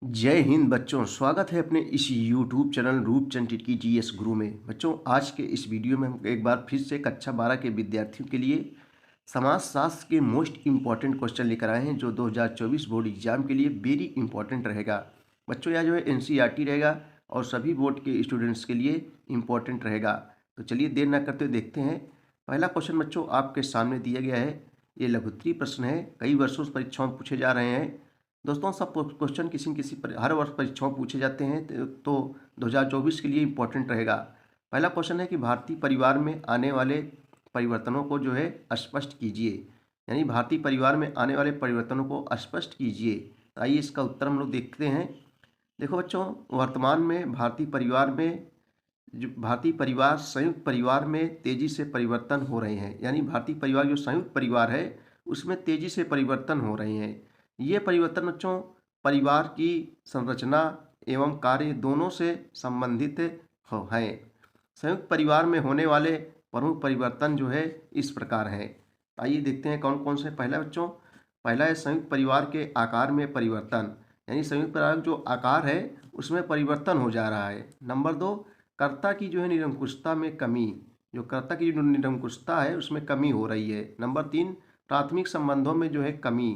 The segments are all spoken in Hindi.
जय हिंद बच्चों, स्वागत है अपने इस यूट्यूब चैनल रूपचंद टिटकी जीएस गुरु में। बच्चों, आज के इस वीडियो में हम एक बार फिर से कक्षा 12 के विद्यार्थियों के लिए समाज शास्त्र के मोस्ट इम्पॉर्टेंट क्वेश्चन लेकर आए हैं, जो 2024 बोर्ड एग्जाम के लिए वेरी इंपॉर्टेंट रहेगा। बच्चों, यह जो है एनसीईआरटी रहेगा और सभी बोर्ड के स्टूडेंट्स के लिए इम्पॉर्टेंट रहेगा। तो चलिए देर न करते हुए देखते हैं। पहला क्वेश्चन बच्चों आपके सामने दिया गया है। ये लघुत्तरीय प्रश्न है, कई वर्षों से परीक्षाओं में पूछे जा रहे हैं। दोस्तों, सब क्वेश्चन किसी न किसी पर हर वर्ष परीक्षाओं पूछे जाते हैं, तो 2024 के लिए इम्पोर्टेंट रहेगा। पहला क्वेश्चन है कि भारतीय परिवार में आने वाले परिवर्तनों को जो है स्पष्ट कीजिए। यानी भारतीय परिवार में आने वाले परिवर्तनों को स्पष्ट कीजिए। तो आइए इसका उत्तर हम लोग देखते हैं। देखो बच्चों, वर्तमान में भारतीय परिवार संयुक्त परिवार में तेजी से परिवर्तन हो रहे हैं। यानी भारतीय परिवार जो संयुक्त परिवार है उसमें तेजी से परिवर्तन हो रहे हैं। ये परिवर्तन बच्चों परिवार की संरचना एवं कार्य दोनों से संबंधित हैं। संयुक्त परिवार में होने वाले प्रमुख परिवर्तन जो है इस प्रकार हैं। आइए देखते हैं कौन कौन से। पहला बच्चों, पहला है संयुक्त परिवार के आकार में परिवर्तन। यानी संयुक्त परिवार का जो आकार है उसमें परिवर्तन हो जा रहा है। नंबर 2, कर्ता की जो है निरंकुशता में कमी। जो कर्ता की जो निरंकुशता है उसमें कमी हो रही है। नंबर 3, प्राथमिक संबंधों में जो है कमी।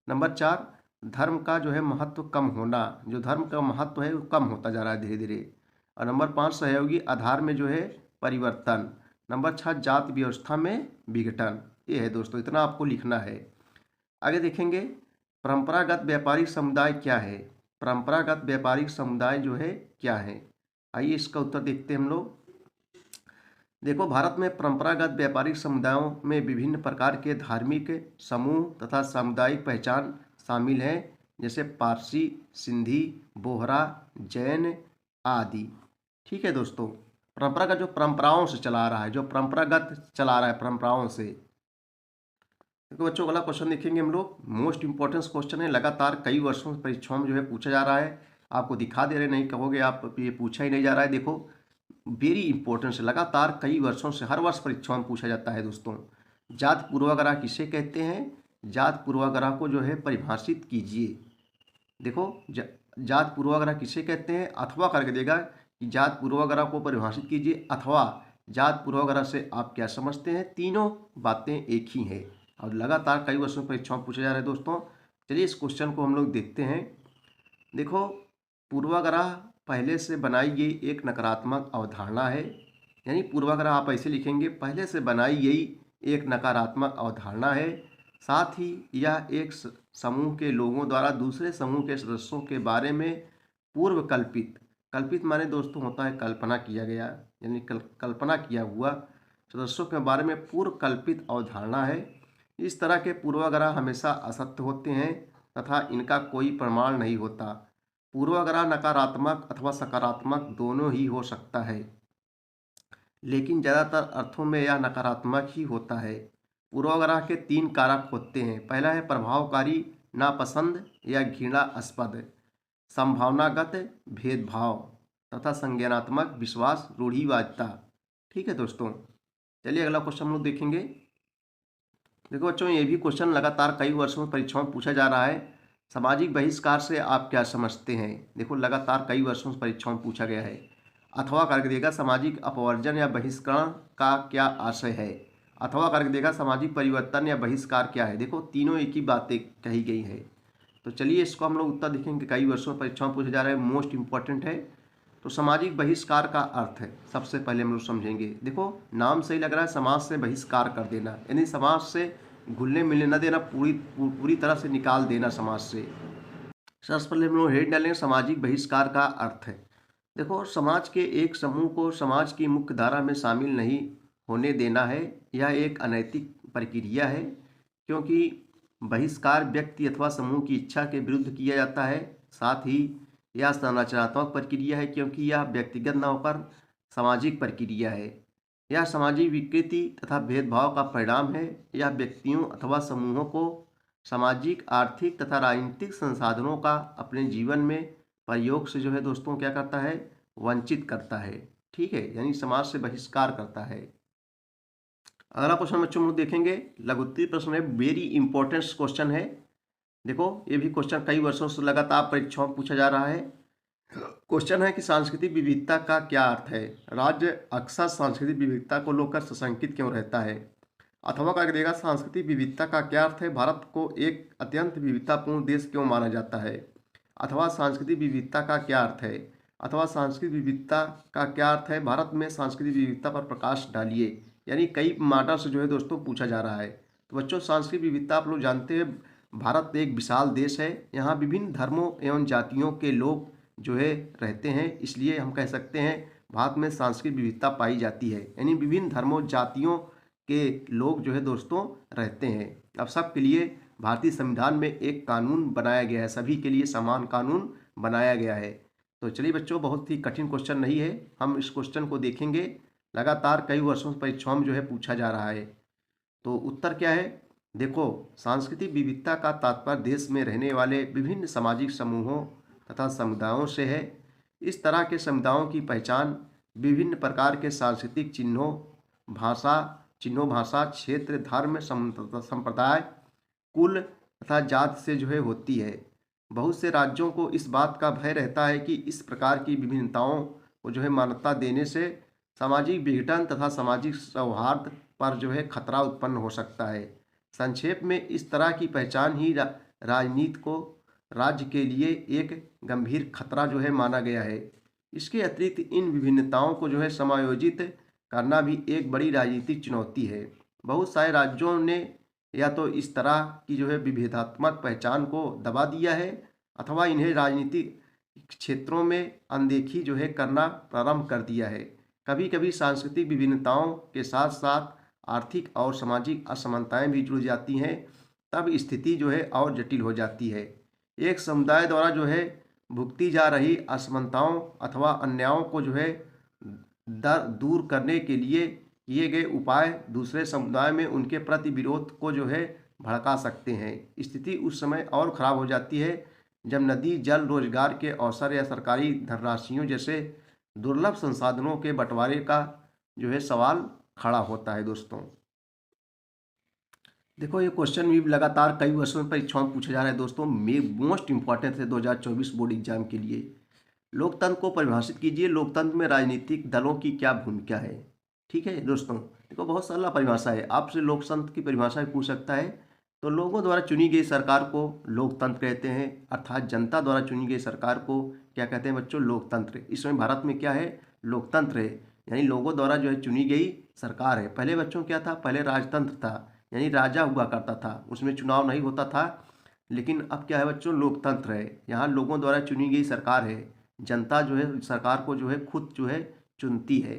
नंबर 4, धर्म का जो है महत्व कम होना। जो धर्म का महत्व है वो कम होता जा रहा है धीरे धीरे। और नंबर 5, सहयोगी आधार में जो है परिवर्तन। नंबर 6, जाति व्यवस्था में विघटन। ये है दोस्तों, इतना आपको लिखना है। आगे देखेंगे, परंपरागत व्यापारिक समुदाय क्या है। परंपरागत व्यापारिक समुदाय जो है क्या है। आइए इसका उत्तर देखते हैं हम लोग। देखो, भारत में परंपरागत व्यापारिक समुदायों में विभिन्न प्रकार के धार्मिक समूह तथा सामुदायिक पहचान शामिल हैं, जैसे पारसी, सिंधी, बोहरा, जैन आदि। ठीक है दोस्तों, परंपरागत जो परंपराओं से चला आ रहा है, जो परंपरागत चला आ रहा है परंपराओं से। देखो बच्चों, अगला क्वेश्चन देखेंगे हम लोग। मोस्ट इंपॉर्टेंस क्वेश्चन है, लगातार कई वर्षों से परीक्षाओं में जो है पूछा जा रहा है। आपको दिखा दे रहे, नहीं कहोगे आप ये पूछा ही नहीं जा रहा है। देखो, वेरी इंपॉर्टेंट है, लगातार कई वर्षों से हर वर्ष परीक्षाओं में पूछा जाता है दोस्तों। जात पूर्वाग्रह किसे कहते हैं। जात पूर्वाग्रह को जो है परिभाषित कीजिए। देखो, जात पूर्वाग्रह किसे कहते हैं, अथवा करके देगा कि जात पूर्वाग्रह को परिभाषित कीजिए अथवा जात पूर्वाग्रह से आप क्या समझते हैं। तीनों बातें एक ही हैं और लगातार कई वर्षों में परीक्षाओं में पूछे जा रहे हैं दोस्तों। चलिए इस क्वेश्चन को हम लोग देखते हैं। देखो, पूर्वाग्रह पहले से बनाई गई एक नकारात्मक अवधारणा है। यानी पूर्वाग्रह आप ऐसे लिखेंगे, पहले से बनाई गई एक नकारात्मक अवधारणा है। साथ ही यह एक समूह के लोगों द्वारा दूसरे समूह के सदस्यों के बारे में पूर्व कल्पित, कल्पित माने दोस्तों होता है कल्पना किया गया, यानी कल्पना किया हुआ सदस्यों के बारे में पूर्व कल्पित अवधारणा है। इस तरह के पूर्वाग्रह हमेशा असत्य होते हैं तथा इनका कोई प्रमाण नहीं होता। पूर्वाग्रह नकारात्मक अथवा सकारात्मक दोनों ही हो सकता है, लेकिन ज़्यादातर अर्थों में यह नकारात्मक ही होता है। पूर्वाग्रह के 3 कारक होते हैं। पहला है प्रभावकारी नापसंद या घृणास्पद, संभावनागत भेदभाव तथा संज्ञानात्मक विश्वास रूढ़िवादिता। ठीक है दोस्तों, चलिए अगला क्वेश्चन हम लोग देखेंगे। देखो बच्चों, ये भी क्वेश्चन लगातार कई वर्षों में परीक्षाओं में पूछा जा रहा है। सामाजिक बहिष्कार से आप क्या समझते हैं। देखो, लगातार कई वर्षों से परीक्षाओं में पूछा गया है। अथवा करके देगा सामाजिक अपवर्जन या बहिष्करण का क्या आशय है। अथवा करके देगा सामाजिक परिवर्तन या बहिष्कार क्या है। देखो, तीनों एक ही बातें कही गई है। तो चलिए इसको हम लोग उत्तर देखेंगे। कई वर्षों में परीक्षाओं में पूछा जा रहा है, मोस्ट इंपॉर्टेंट है। तो सामाजिक बहिष्कार का अर्थ है, सबसे पहले हम लोग समझेंगे। देखो, नाम सही लग रहा है, समाज से बहिष्कार कर देना, यानी समाज से घुलने मिलने न देना, पूरी तरह से निकाल देना समाज से। सबसे पहले हम लोग हेड डालेंगे, सामाजिक बहिष्कार का अर्थ है। देखो, समाज के एक समूह को समाज की मुख्य धारा में शामिल नहीं होने देना है। यह एक अनैतिक प्रक्रिया है, क्योंकि बहिष्कार व्यक्ति अथवा समूह की इच्छा के विरुद्ध किया जाता है। साथ ही यह संरचनात्मक प्रक्रिया है, क्योंकि यह व्यक्तिगत न होकर सामाजिक प्रक्रिया है। यह सामाजिक विकृति तथा भेदभाव का परिणाम है। यह व्यक्तियों अथवा समूहों को सामाजिक, आर्थिक तथा राजनीतिक संसाधनों का अपने जीवन में प्रयोग से जो है दोस्तों क्या करता है, वंचित करता है। ठीक है, यानी समाज से बहिष्कार करता है। अगला क्वेश्चन बच्चों हम लोग देखेंगे, लघुत्तरीय प्रश्न है, वेरी इंपॉर्टेंट क्वेश्चन है। देखो ये भी क्वेश्चन कई वर्षों से लगातार परीक्षाओं में पूछा जा रहा है। क्वेश्चन है कि सांस्कृतिक विविधता का क्या अर्थ है। राज्य अक्सर सांस्कृतिक विविधता को लेकर सशंकित क्यों रहता है। अथवा क्या देगा, सांस्कृतिक विविधता का क्या अर्थ है, भारत को एक अत्यंत विविधतापूर्ण देश क्यों माना जाता है। अथवा सांस्कृतिक विविधता का क्या अर्थ है। अथवा सांस्कृतिक विविधता का क्या अर्थ है, भारत में सांस्कृतिक विविधता पर प्रकाश डालिए। यानी कई मार्टर से जो है दोस्तों पूछा जा रहा है। तो बच्चों सांस्कृतिक विविधता आप लोग जानते हैं, भारत एक विशाल देश है। यहाँ विभिन्न धर्मों एवं जातियों के लोग जो है रहते हैं, इसलिए हम कह सकते हैं भारत में सांस्कृतिक विविधता पाई जाती है। यानी विभिन्न धर्मों जातियों के लोग जो है दोस्तों रहते हैं। अब सबके लिए भारतीय संविधान में एक कानून बनाया गया है, सभी के लिए समान कानून बनाया गया है। तो चलिए बच्चों, बहुत ही कठिन क्वेश्चन नहीं है, हम इस क्वेश्चन को देखेंगे। लगातार कई वर्षों से परीक्षाओं में जो है पूछा जा रहा है। तो उत्तर क्या है, देखो सांस्कृतिक विविधता का तात्पर्य देश में रहने वाले विभिन्न सामाजिक समूहों तथा समुदायों से है। इस तरह के समुदायों की पहचान विभिन्न प्रकार के सांस्कृतिक भाषा, क्षेत्र, धर्म, संप्रदाय, कुल तथा जात से जो है होती है। बहुत से राज्यों को इस बात का भय रहता है कि इस प्रकार की विभिन्नताओं को जो है मान्यता देने से सामाजिक विघटन तथा सामाजिक सौहार्द पर जो है खतरा उत्पन्न हो सकता है। संक्षेप में इस तरह की पहचान ही राजनीति को राज्य के लिए एक गंभीर खतरा जो है माना गया है। इसके अतिरिक्त इन विभिन्नताओं को जो है समायोजित करना भी एक बड़ी राजनीतिक चुनौती है। बहुत सारे राज्यों ने या तो इस तरह की जो है विभेदात्मक पहचान को दबा दिया है, अथवा इन्हें राजनीतिक क्षेत्रों में अनदेखी जो है करना प्रारंभ कर दिया है। कभी कभी सांस्कृतिक विभिन्नताओं के साथ साथ आर्थिक और सामाजिक असमानताएं भी जुड़ जाती हैं, तब स्थिति जो है और जटिल हो जाती है। एक समुदाय द्वारा जो है भुगती जा रही असमानताओं अथवा अन्यायों को जो है दूर करने के लिए किए गए उपाय दूसरे समुदाय में उनके प्रति विरोध को जो है भड़का सकते हैं। स्थिति उस समय और खराब हो जाती है जब नदी जल, रोजगार के अवसर या सरकारी धनराशियों जैसे दुर्लभ संसाधनों के बंटवारे का जो है सवाल खड़ा होता है। दोस्तों देखो ये क्वेश्चन भी लगातार कई वर्षों में परीक्षाओं में पूछा जा रहा है। दोस्तों मोस्ट इंपॉर्टेंट है 2024 बोर्ड एग्जाम के लिए। लोकतंत्र को परिभाषित कीजिए, लोकतंत्र में राजनीतिक दलों की क्या भूमिका है। ठीक है दोस्तों, देखो बहुत सरल परिभाषा है, आपसे लोकतंत्र की परिभाषा भी पूछ सकता है। तो लोगों द्वारा चुनी गई सरकार को लोकतंत्र कहते हैं, अर्थात जनता द्वारा चुनी गई सरकार को क्या कहते हैं बच्चों, लोकतंत्र। इस समय भारत में क्या है, लोकतंत्र है, यानी लोगों द्वारा जो है चुनी गई सरकार है। पहले बच्चों क्या था, पहले राजतंत्र था, यानी राजा हुआ करता था, उसमें चुनाव नहीं होता था। लेकिन अब क्या है बच्चों, लोकतंत्र है, यहाँ लोगों द्वारा चुनी गई सरकार है, जनता जो है सरकार को जो है खुद जो है चुनती है।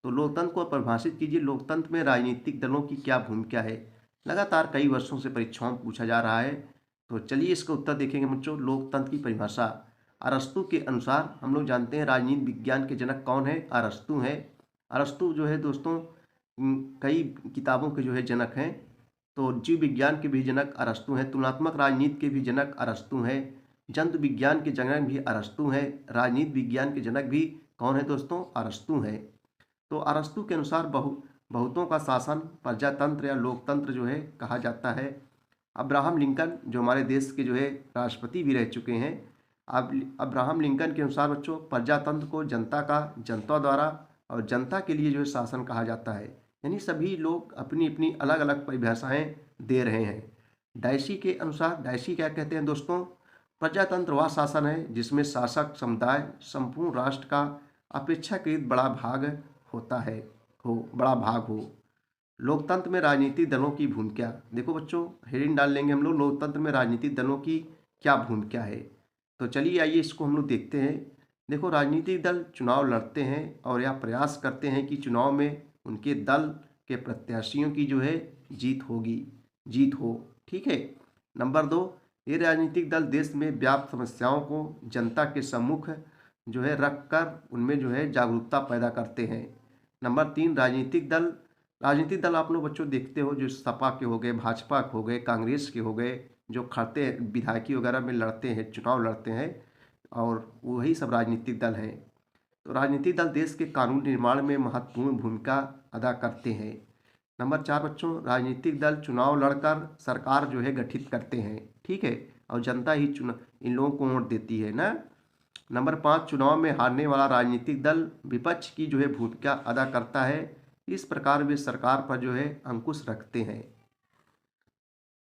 तो लोकतंत्र को परिभाषित कीजिए, लोकतंत्र में राजनीतिक दलों की क्या भूमिका है। लगातार कई वर्षों से परीक्षाओं में पूछा जा रहा है। तो चलिए इसका उत्तर देखेंगे बच्चों। लोकतंत्र की परिभाषा अरस्तु के अनुसार, हम लोग जानते हैं राजनीति विज्ञान के जनक कौन है, अरस्तु हैं। अरस्तु जो है दोस्तों कई किताबों के जो है जनक हैं। तो जीव विज्ञान के भी जनक अरस्तु हैं, तुलनात्मक राजनीति के भी जनक अरस्तु हैं, जंतु विज्ञान के जनक भी अरस्तु हैं, राजनीति विज्ञान के जनक भी कौन है दोस्तों, अरस्तु हैं। तो अरस्तु के अनुसार बहुतों का शासन प्रजातंत्र या लोकतंत्र जो है कहा जाता है। अब्राहम लिंकन जो हमारे देश के जो है राष्ट्रपति भी रह चुके हैं, अब अब्राहम लिंकन के अनुसार बच्चों प्रजातंत्र को जनता द्वारा और जनता के लिए जो है शासन कहा जाता है। यानी सभी लोग अपनी अपनी अलग अलग परिभाषाएं दे रहे हैं। डायसी के अनुसार, डायसी क्या कहते हैं दोस्तों, प्रजातंत्र वह शासन है जिसमें शासक समुदाय संपूर्ण राष्ट्र का अपेक्षाकृत बड़ा भाग बड़ा भाग हो। लोकतंत्र में राजनीतिक दलों की भूमिका, देखो बच्चों हेडिंग डाल लेंगे हम लोग, लोकतंत्र में राजनीतिक दलों की क्या भूमिका है। तो चलिए आइए इसको हम लोग देखते हैं। देखो राजनीतिक दल चुनाव लड़ते हैं और यह प्रयास करते हैं कि चुनाव में उनके दल के प्रत्याशियों की जो है जीत हो। ठीक है। नंबर 2, ये राजनीतिक दल देश में व्याप्त समस्याओं को जनता के सम्मुख जो है रख कर उनमें जो है जागरूकता पैदा करते हैं। नंबर 3, राजनीतिक दल आप लोग बच्चों देखते हो, जो सपा के हो गए, भाजपा के हो गए, कांग्रेस के हो गए, जो खड़ते विधायकी वगैरह में लड़ते हैं, चुनाव लड़ते हैं, और वही सब राजनीतिक दल हैं। तो राजनीतिक दल देश के कानून निर्माण में महत्वपूर्ण भूमिका अदा करते हैं। नंबर 4 बच्चों, राजनीतिक दल चुनाव लड़कर सरकार जो है गठित करते हैं। ठीक है, और जनता ही इन लोगों को वोट देती है ना। नंबर 5, चुनाव में हारने वाला राजनीतिक दल विपक्ष की जो है भूमिका अदा करता है। इस प्रकार वे सरकार पर जो है अंकुश रखते हैं।